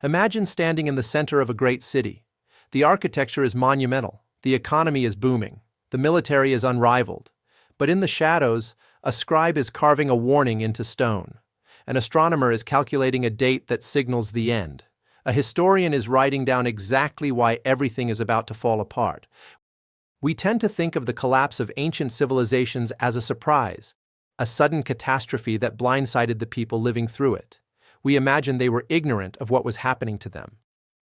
Imagine standing in the center of a great city. The architecture is monumental, the economy is booming, the military is unrivaled. But in the shadows, a scribe is carving a warning into stone. An astronomer is calculating a date that signals the end. A historian is writing down exactly why everything is about to fall apart. We tend to think of the collapse of ancient civilizations as a surprise, a sudden catastrophe that blindsided the people living through it. We imagine they were ignorant of what was happening to them.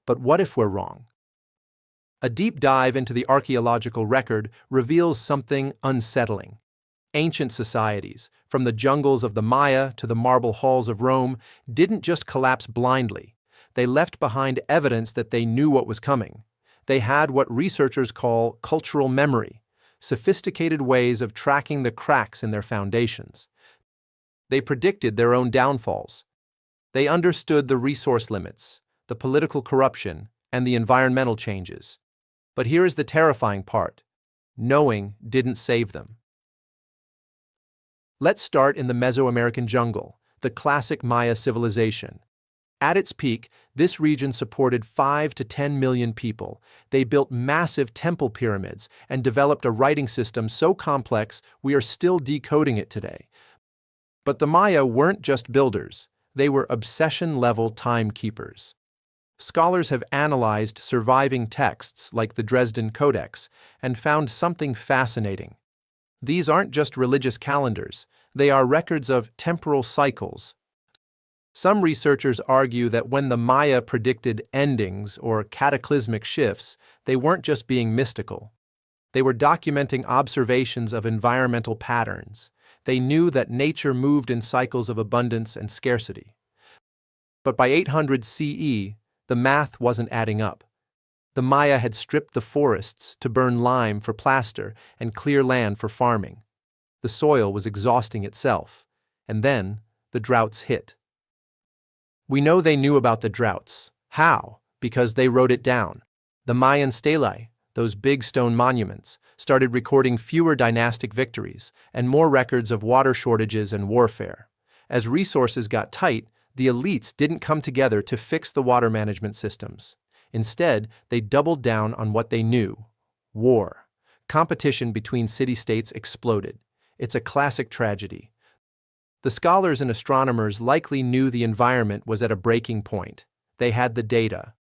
But what if we're wrong? A deep dive into the archaeological record reveals something unsettling. Ancient societies, from the jungles of the Maya to the marble halls of Rome, didn't just collapse blindly. They left behind evidence that they knew what was coming. They had what researchers call cultural memory, sophisticated ways of tracking the cracks in their foundations. They predicted their own downfalls. They understood the resource limits, the political corruption, and the environmental changes. But here is the terrifying part. Knowing didn't save them. Let's start in the Mesoamerican jungle, the classic Maya civilization. At its peak, this region supported 5 to 10 million people. They built massive temple pyramids and developed a writing system so complex we are still decoding it today. But the Maya weren't just builders. They were obsession-level timekeepers. Scholars have analyzed surviving texts like the Dresden Codex and found something fascinating. These aren't just religious calendars. They are records of temporal cycles. Some researchers argue that when the Maya predicted endings or cataclysmic shifts, they weren't just being mystical. They were documenting observations of environmental patterns. They knew that nature moved in cycles of abundance and scarcity. But by 800 CE, the math wasn't adding up. The Maya had stripped the forests to burn lime for plaster and clear land for farming. The soil was exhausting itself. And then the droughts hit. We know they knew about the droughts. How? Because they wrote it down. The Mayan stelae, those big stone monuments, started recording fewer dynastic victories and more records of water shortages and warfare. As resources got tight, the elites didn't come together to fix the water management systems. Instead, they doubled down on what they knew: war. Competition between city-states exploded. It's a classic tragedy. The scholars and astronomers likely knew the environment was at a breaking point. They had the data.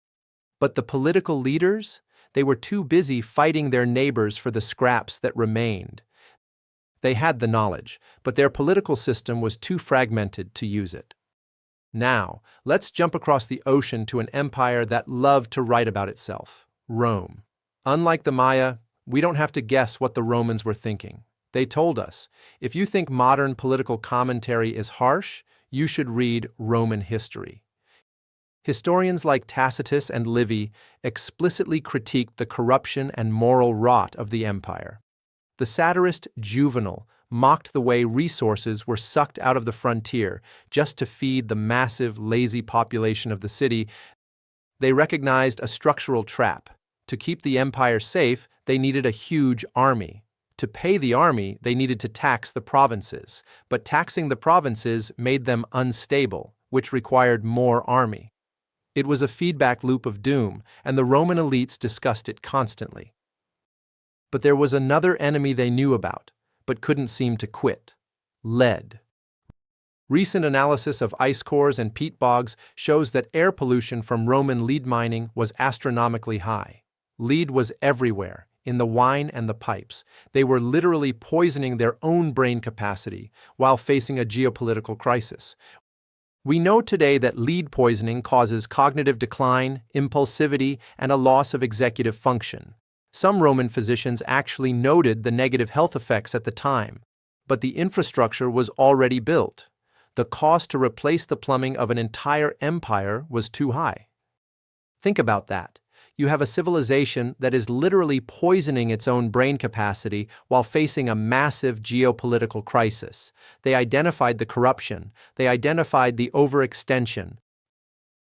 But the political leaders? They were too busy fighting their neighbors for the scraps that remained. They had the knowledge, but their political system was too fragmented to use it. Now, let's jump across the ocean to an empire that loved to write about itself: Rome. Unlike the Maya, we don't have to guess what the Romans were thinking. They told us, if you think modern political commentary is harsh, you should read Roman history. Historians like Tacitus and Livy explicitly critiqued the corruption and moral rot of the empire. The satirist Juvenal mocked the way resources were sucked out of the frontier just to feed the massive, lazy population of the city. They recognized a structural trap. To keep the empire safe, they needed a huge army. To pay the army, they needed to tax the provinces, but taxing the provinces made them unstable, which required more army. It was a feedback loop of doom, and the Roman elites discussed it constantly. But there was another enemy they knew about, but couldn't seem to quit: lead. Recent analysis of ice cores and peat bogs shows that air pollution from Roman lead mining was astronomically high. Lead was everywhere, in the wine and the pipes. They were literally poisoning their own brain capacity while facing a geopolitical crisis. We know today that lead poisoning causes cognitive decline, impulsivity, and a loss of executive function. Some Roman physicians actually noted the negative health effects at the time, but the infrastructure was already built. The cost to replace the plumbing of an entire empire was too high. Think about that. You have a civilization that is literally poisoning its own brain capacity while facing a massive geopolitical crisis. They identified the corruption. They identified the overextension.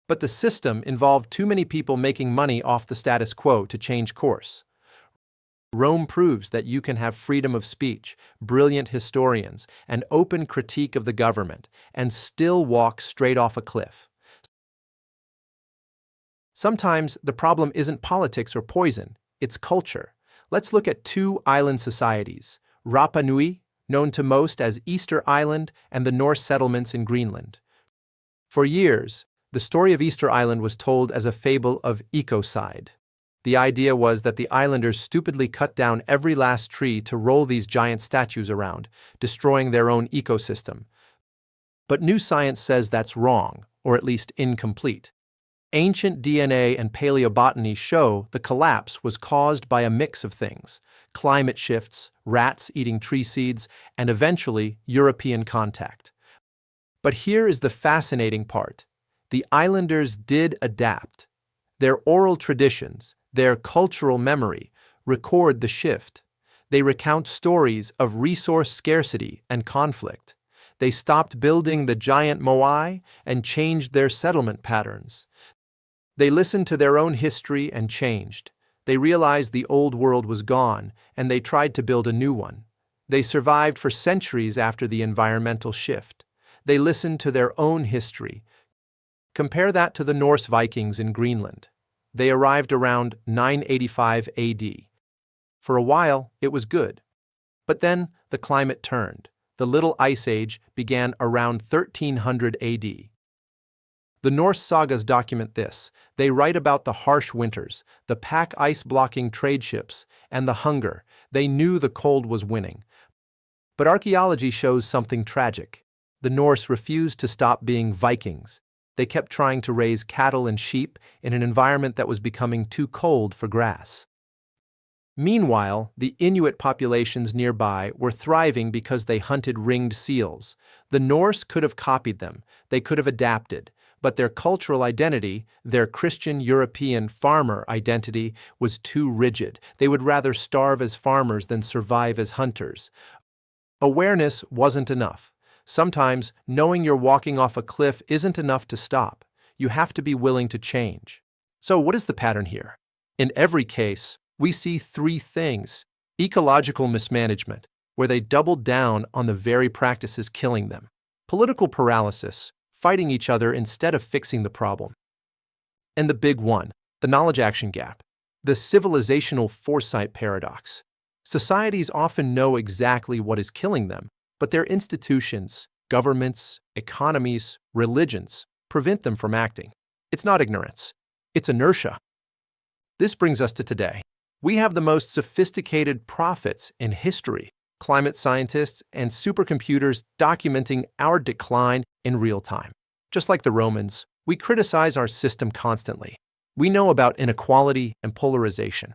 But the system involved too many people making money off the status quo to change course. Rome proves that you can have freedom of speech, brilliant historians, and open critique of the government, and still walk straight off a cliff. Sometimes the problem isn't politics or poison, it's culture. Let's look at two island societies, Rapa Nui, known to most as Easter Island, and the Norse settlements in Greenland. For years, the story of Easter Island was told as a fable of ecocide. The idea was that the islanders stupidly cut down every last tree to roll these giant statues around, destroying their own ecosystem. But new science says that's wrong, or at least incomplete. Ancient DNA and paleobotany show the collapse was caused by a mix of things: climate shifts, rats eating tree seeds, and eventually European contact. But here is the fascinating part. The islanders did adapt. Their oral traditions, their cultural memory, record the shift. They recount stories of resource scarcity and conflict. They stopped building the giant moai and changed their settlement patterns. They listened to their own history and changed. They realized the old world was gone, and they tried to build a new one. They survived for centuries after the environmental shift. They listened to their own history. Compare that to the Norse Vikings in Greenland. They arrived around 985 AD. For a while, it was good. But then the climate turned. The Little Ice Age began around 1300 AD. The Norse sagas document this. They write about the harsh winters, the pack ice-blocking trade ships, and the hunger. They knew the cold was winning. But archaeology shows something tragic. The Norse refused to stop being Vikings. They kept trying to raise cattle and sheep in an environment that was becoming too cold for grass. Meanwhile, the Inuit populations nearby were thriving because they hunted ringed seals. The Norse could have copied them. They could have adapted. But their cultural identity, their Christian European farmer identity, was too rigid. They would rather starve as farmers than survive as hunters. Awareness wasn't enough. Sometimes, knowing you're walking off a cliff isn't enough to stop. You have to be willing to change. So what is the pattern here? In every case, we see three things. Ecological mismanagement, where they doubled down on the very practices killing them. Political paralysis, fighting each other instead of fixing the problem. And the big one, the knowledge-action gap. The Civilizational Foresight Paradox. Societies often know exactly what is killing them, but their institutions, governments, economies, religions prevent them from acting. It's not ignorance. It's inertia. This brings us to today. We have the most sophisticated prophets in history, climate scientists and supercomputers documenting our decline in real time. Just like the Romans, we criticize our system constantly. We know about inequality and polarization.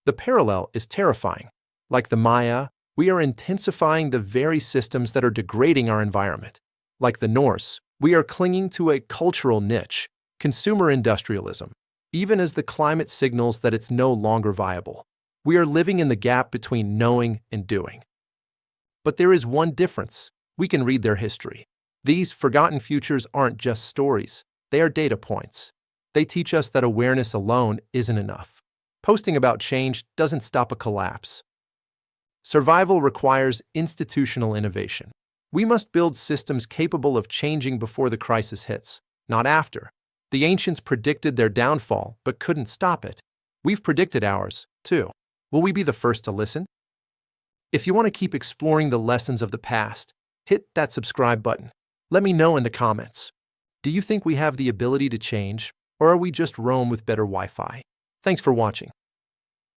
The parallel is terrifying. Like the Maya, we are intensifying the very systems that are degrading our environment. Like the Norse, we are clinging to a cultural niche, consumer industrialism, even as the climate signals that it's no longer viable. We are living in the gap between knowing and doing. But there is one difference. We can read their history. These forgotten futures aren't just stories. They are data points. They teach us that awareness alone isn't enough. Posting about change doesn't stop a collapse. Survival requires institutional innovation. We must build systems capable of changing before the crisis hits, not after. The ancients predicted their downfall, but couldn't stop it. We've predicted ours, too. Will we be the first to listen? If you want to keep exploring the lessons of the past, hit that subscribe button. Let me know in the comments. Do you think we have the ability to change, or are we just Rome with better Wi-Fi? Thanks for watching.